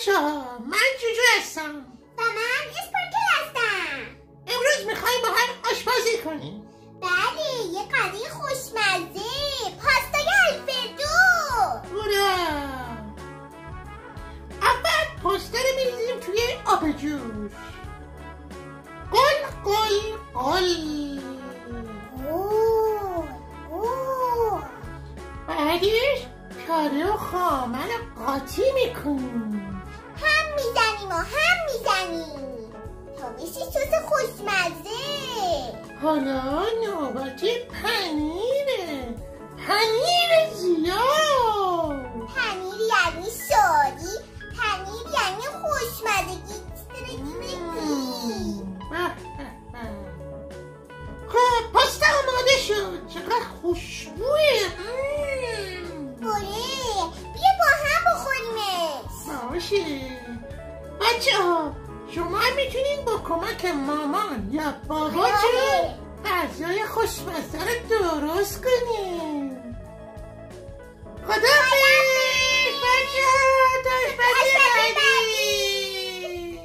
بچه ها، من جوجو هستم و من اسپارکل هستم. امروز میخواییم با هم آشپزی کنیم. بله، یه غذای خوشمزه، پاستای الفردو. بورا اول پاستا رو میریزیم توی آب جوش. قل قل قل. بعدش کاره و خامه رو قاطی میکنیم. هم میزنیم و هم میزنیم تا بشه سس خوشمزه. حالا نوبت پنیره. پنیر زیاد. پنیر یعنی شادی، پنیر یعنی خوشمزگی. خب پاستا آماده شد. چقدر خوشبویه. بیا با هم بخوریمش. باشه بچه ها، شما میتونید با کمک مامان یا باباتون غذای خوشمزه رو درست کنید. خداحافظ بچه ها، تا آشپزی بعدی.